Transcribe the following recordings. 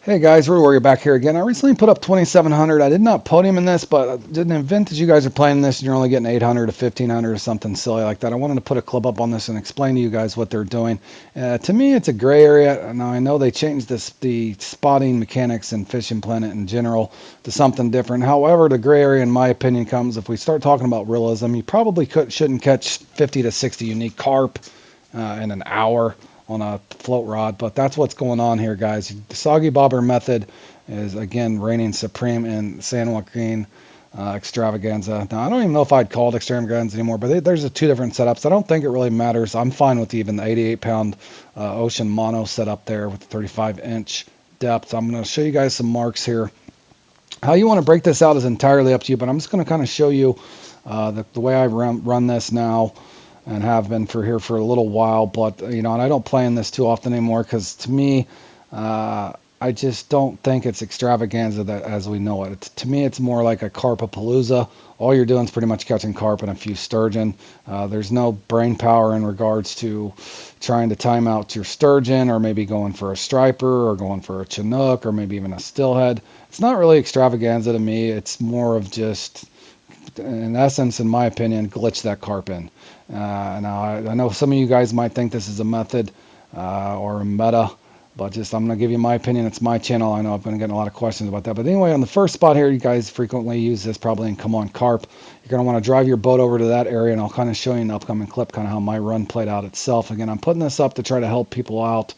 Hey guys, we're back here again. I recently put up 2,700. I did not podium in this, but did an event that you guys are playing this and you're only getting 800 to 1,500 or something silly like that. I wanted to put a clip up on this and explain to you guys what they're doing. To me, it's a gray area. Now I know they changed the spotting mechanics in Fishing Planet in general to something different. However, the gray area, in my opinion, comes if we start talking about realism. You probably shouldn't catch 50 to 60 unique carp in an hour on a float rod, but that's what's going on here, guys. The soggy bobber method is again reigning supreme in San Joaquin Extravaganza. Now I don't even know if I'd call it Extravaganza anymore, but there's two different setups. I don't think it really matters. I'm fine with even the 88-pound ocean mono setup there with the 35-inch depth. I'm going to show you guys some marks here. How you want to break this out is entirely up to you, but I'm just going to kind of show you the way I run this now and have been for a little while. But and I don't play in this too often anymore because to me, I just don't think it's extravaganza that as we know it. To me, it's more like a Carpalooza. All you're doing is pretty much catching carp and a few sturgeon. There's no brain power in regards to trying to time out your sturgeon or maybe going for a striper or going for a chinook or maybe even a stillhead. It's not really extravaganza to me. It's more of just, in essence, in my opinion, glitch that carp in. Now, I know some of you guys might think this is a method or a meta, but just I'm going to give you my opinion. It's my channel. I know I've been getting a lot of questions about that. But anyway, on the first spot here, you guys frequently use this probably in Come On Carp. You're going to want to drive your boat over to that area, and I'll kind of show you in an upcoming clip kind of how my run played out itself. Again, I'm putting this up to try to help people out.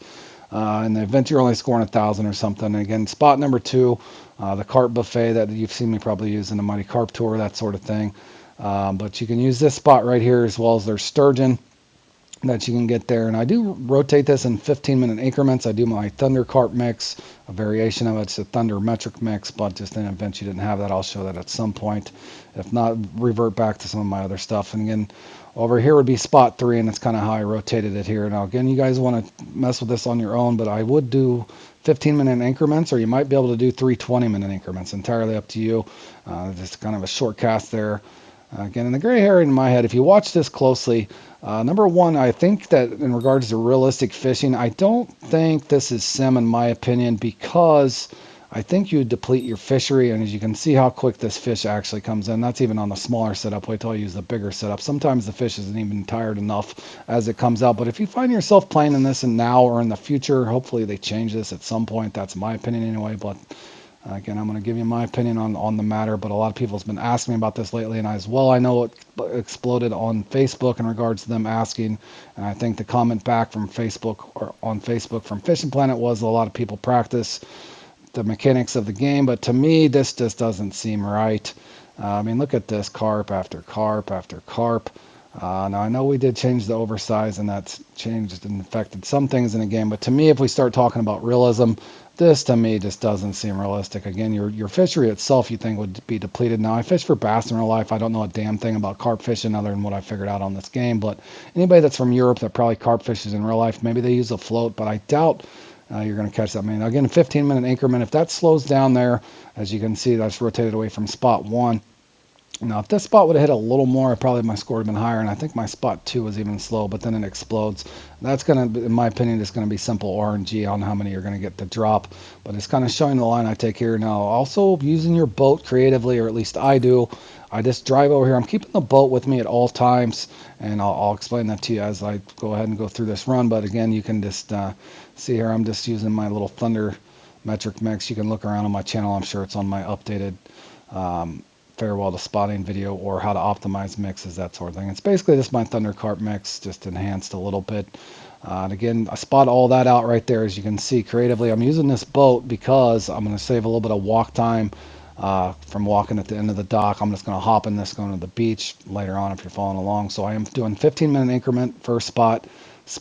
In the event you're only scoring 1,000 or something. And again, spot number 2, the carp buffet that you've seen me probably use in the Mighty Carp Tour, that sort of thing. But you can use this spot right here as well as their sturgeon that you can get there. And I do rotate this in 15-minute increments. I do my Thunder Carp mix, a variation of it. It's a Thunder metric mix, but just in an event you didn't have that, I'll show that at some point. If not, revert back to some of my other stuff. And again, over here would be spot 3, and that's kind of how I rotated it here. Now, again, you guys want to mess with this on your own, but I would do 15-minute increments, or you might be able to do 3 20-minute increments. Entirely up to you. Just kind of a short cast there. Again, in the gray area in my head, if you watch this closely, number one, I think that in regards to realistic fishing, I don't think this is sim in my opinion because I think you deplete your fishery, and as you can see how quick this fish actually comes in. That's even on the smaller setup. Wait till I use the bigger setup. Sometimes the fish isn't even tired enough as it comes out. But if you find yourself playing in this and now or in the future, hopefully they change this at some point. That's my opinion anyway. But again, I'm going to give you my opinion on the matter, but a lot of people have been asking me about this lately, and I know it exploded on Facebook in regards to them asking, and I think the comment back from Facebook or on Facebook from Fishing Planet was a lot of people practice the mechanics of the game, but to me, this just doesn't seem right. I mean, look at this, carp after carp after carp. Now, I know we did change the oversize, and that's changed and affected some things in the game, but to me, if we start talking about realism, this to me just doesn't seem realistic. Again, your fishery itself you think would be depleted. Now, I fish for bass in real life. I don't know a damn thing about carp fishing other than what I figured out on this game, but anybody that's from Europe that probably carp fishes in real life, maybe they use a float, but I doubt you're going to catch that. I mean, again, 15-minute increment. If that slows down there, as you can see, that's rotated away from spot 1. Now, if this spot would have hit a little more, probably my score would have been higher, and I think my spot 2 was even slow, but then it explodes. That's going to, in my opinion, it's going to be simple RNG on how many you're going to get to drop, but it's kind of showing the line I take here. Now, also using your boat creatively, or at least I do. I just drive over here. I'm keeping the boat with me at all times, and I'll explain that to you as I go ahead and go through this run, but again, you can just see here, I'm just using my little Thunder metric mix. You can look around on my channel. I'm sure it's on my updated farewell to spotting video or how to optimize mixes, that sort of thing. It's basically just my Thunder Carp mix, just enhanced a little bit. And again, I spot all that out right there. As you can see creatively, I'm using this boat because I'm going to save a little bit of walk time from walking at the end of the dock. I'm just going to hop in this going to the beach later on if you're following along. So I am doing 15-minute increment first spot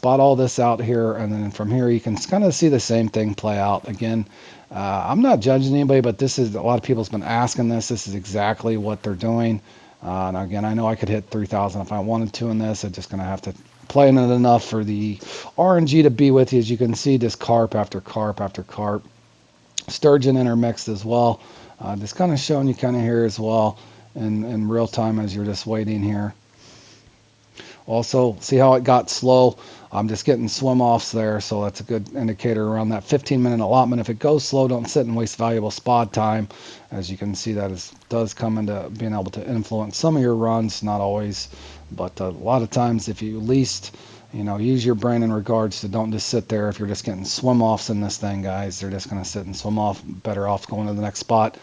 all this out here, and then from here you can kind of see the same thing play out. Again, I'm not judging anybody, but this is, a lot of people's been asking this. This is exactly what they're doing. And again, I know I could hit 3,000 if I wanted to in this. I'm just going to have to play in it enough for the RNG to be with you. As you can see, just carp after carp after carp. Sturgeon intermixed as well. Just kind of showing you kind of here as well in real time as you're just waiting here. Also, see how it got slow? I'm just getting swim offs there, so that's a good indicator around that 15-minute allotment. If it goes slow, don't sit and waste valuable spot time. As you can see, that does come into being able to influence some of your runs, not always, but a lot of times if you at least use your brain in regards to don't just sit there. If you're just getting swim offs in this thing, guys, they're just going to sit and swim off. Better off going to the next spot.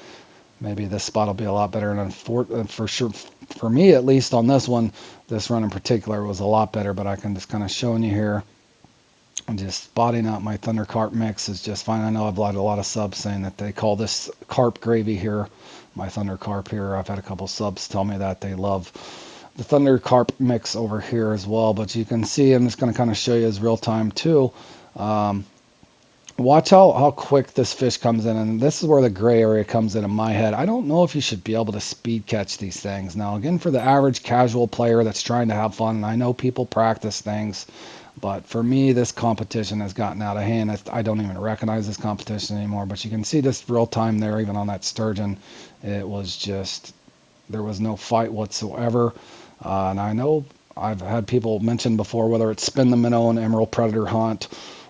Maybe this spot will be a lot better. And for sure, for me at least on this one, this run in particular was a lot better. But I can just kind of showing you here. I'm just spotting out my Thunder Carp mix is just fine. I know I've had a lot of subs saying that they call this carp gravy here. My Thunder Carp here. I've had a couple subs tell me that they love the Thunder Carp mix over here as well. But you can see, I'm just going to kind of show you as real time too. Watch how quick this fish comes in, and this is where the gray area comes in my head. I don't know if you should be able to speed catch these things. Now, again, for the average casual player that's trying to have fun, and I know people practice things, but for me, this competition has gotten out of hand. I don't even recognize this competition anymore, but you can see this real time there, even on that sturgeon. It was just, there was no fight whatsoever. And I know I've had people mention before, whether it's spin the minnow and emerald predator hunt,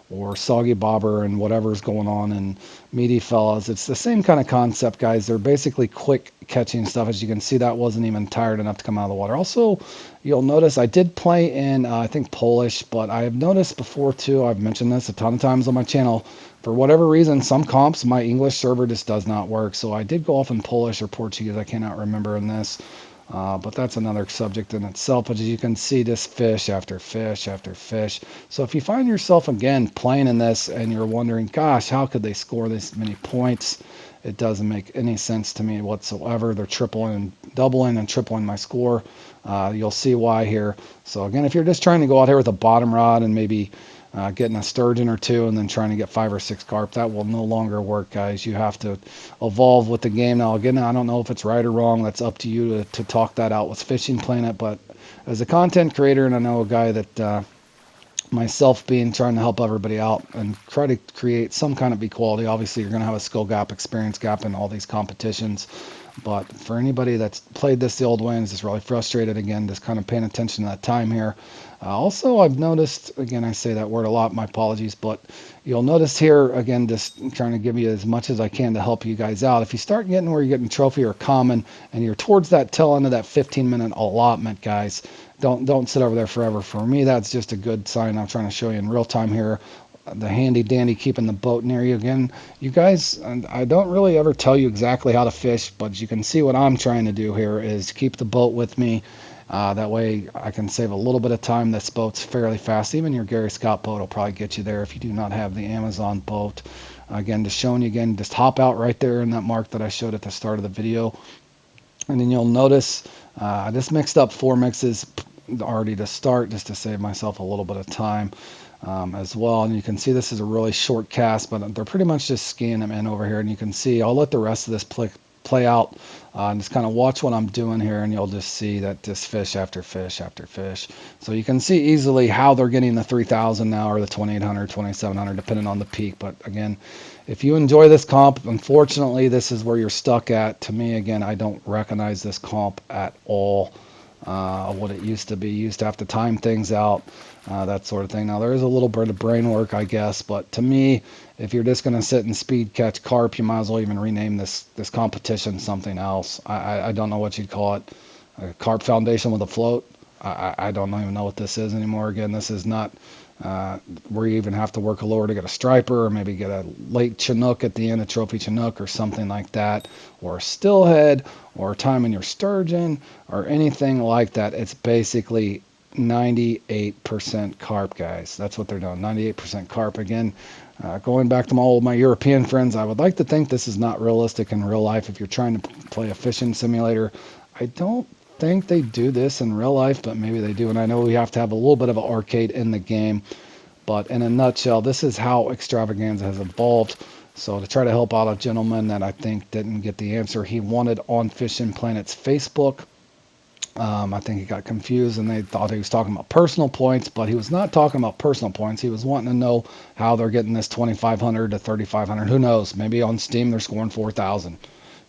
or soggy bobber and whatever's going on in meaty fellas. It's the same kind of concept, guys. They're basically quick catching stuff. As you can see, that wasn't even tired enough to come out of the water. Also, you'll notice I did play in, I think, Polish, but I have noticed before, too, I've mentioned this a ton of times on my channel, for whatever reason, some comps, my English server just does not work. So I did go off in Polish or Portuguese. I cannot remember in this. But that's another subject in itself. But as you can see, just fish after fish after fish. So if you find yourself, again, playing in this and you're wondering, gosh, how could they score this many points? It doesn't make any sense to me whatsoever. They're tripling and doubling and tripling my score. You'll see why here. So again, if you're just trying to go out here with a bottom rod and maybe getting a sturgeon or two and then trying to get 5 or 6 carp, that will no longer work, guys. You have to evolve with the game. Now, again, I don't know if it's right or wrong. That's up to you to talk that out with Fishing Planet. But as a content creator, and I know a guy that myself being trying to help everybody out and try to create some kind of equality. Obviously, you're going to have a skill gap, experience gap in all these competitions. But for anybody that's played this the old way and is just really frustrated, again, just kind of paying attention to that time here. Also, I've noticed, again, I say that word a lot, my apologies, but you'll notice here, again, just trying to give you as much as I can to help you guys out. If you start getting where you're getting trophy or common and you're towards that tail end of that 15-minute allotment, guys, don't sit over there forever. For me, that's just a good sign. I'm trying to show you in real time here. The handy dandy keeping the boat near you. Again, you guys, and I don't really ever tell you exactly how to fish, but you can see what I'm trying to do here is keep the boat with me. That way I can save a little bit of time. This boat's fairly fast. Even your Gary Scott boat will probably get you there if you do not have the Amazon boat. Again, just showing you again, just hop out right there in that mark that I showed at the start of the video. And then you'll notice I just mixed up 4 mixes already to start, just to save myself a little bit of time as well. And you can see this is a really short cast, but they're pretty much just skiing them in over here. And you can see, I'll let the rest of this play out and just kind of watch what I'm doing here, and you'll just see that just fish after fish after fish. So you can see easily how they're getting the 3,000 now, or the 2,800, 2,700, depending on the peak. But again, if you enjoy this comp, unfortunately, this is where you're stuck at. To me, again, I don't recognize this comp at all. What it used to be. You used to have to time things out, that sort of thing. Now, there is a little bit of brain work, I guess, but to me, if you're just going to sit and speed catch carp, you might as well even rename this competition something else. I don't know what you'd call it. A carp foundation with a float. I don't even know what this is anymore. Again, this is not where you even have to work a lure to get a striper, or maybe get a late Chinook at the end, a trophy Chinook or something like that, or a stillhead, or timing your sturgeon, or anything like that. It's basically 98% carp, guys. That's what they're doing, 98% carp. Again, going back to my European friends, I would like to think this is not realistic in real life. If you're trying to play a fishing simulator, I don't think they do this in real life, but maybe they do. And I know we have to have a little bit of an arcade in the game, but in a nutshell, this is how Extravaganza has evolved. So to try to help out a gentleman that I think didn't get the answer he wanted on Fishing Planet's Facebook, I think he got confused and they thought he was talking about personal points, but he was not talking about personal points. He was wanting to know how they're getting this 2,500 to 3,500. Who knows? Maybe on Steam they're scoring 4,000.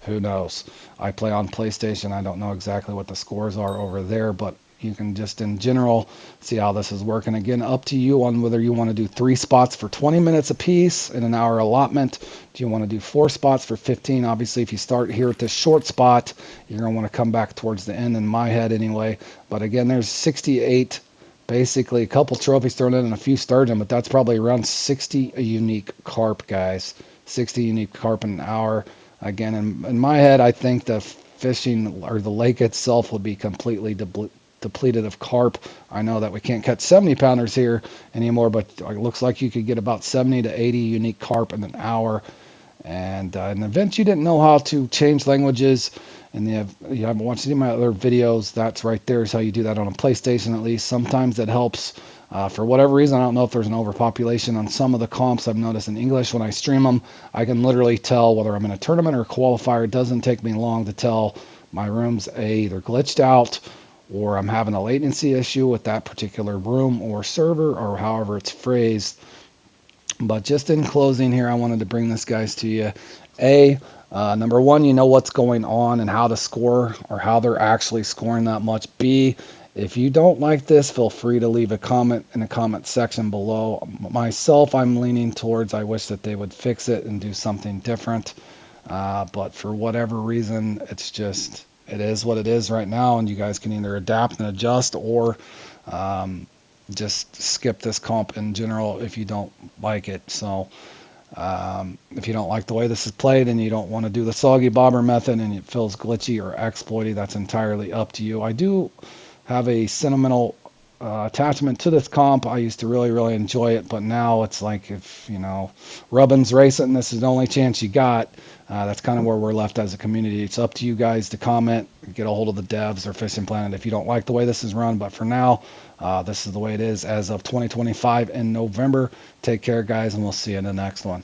Who knows? I play on PlayStation. I don't know exactly what the scores are over there, but you can just in general see how this is working. Again, up to you on whether you want to do 3 spots for 20 minutes a piece in an hour allotment. Do you want to do 4 spots for 15? Obviously, if you start here at this short spot, you're going to want to come back towards the end in my head anyway. But again, there's 68, basically a couple trophies thrown in and a few sturgeon, but that's probably around 60 unique carp, guys. 60 unique carp in an hour. Again, in my head, I think the fishing or the lake itself would be completely depleted of carp. I know that we can't catch 70 pounders here anymore, but it looks like you could get about 70 to 80 unique carp in an hour. And in the event you didn't know how to change languages, and you haven't watched any of my other videos, that's right there is how you do that on a PlayStation at least. Sometimes that helps. For whatever reason, I don't know if there's an overpopulation on some of the comps. I've noticed in English when I stream them, I can literally tell whether I'm in a tournament or a qualifier. It doesn't take me long to tell my room's either glitched out or I'm having a latency issue with that particular room or server or however it's phrased. But just in closing here, I wanted to bring this, guys, to you. Number one, you know what's going on and how to score or how they're actually scoring that much. B, if you don't like this, feel free to leave a comment in the comment section below. Myself, I'm leaning towards I wish that they would fix it and do something different. But for whatever reason, it's just, it is what it is right now. And you guys can either adapt and adjust or just skip this comp in general if you don't like it. So if you don't like the way this is played and you don't want to do the soggy bobber method and it feels glitchy or exploity, that's entirely up to you. I do have a sentimental attachment to this comp. I used to really enjoy it, but now it's like if, Rubbin's racing, this is the only chance you got. That's kind of where we're left as a community. It's up to you guys to comment, get a hold of the devs or Fishing Planet if you don't like the way this is run. But for now, this is the way it is as of 2025 in November. Take care, guys, and we'll see you in the next one.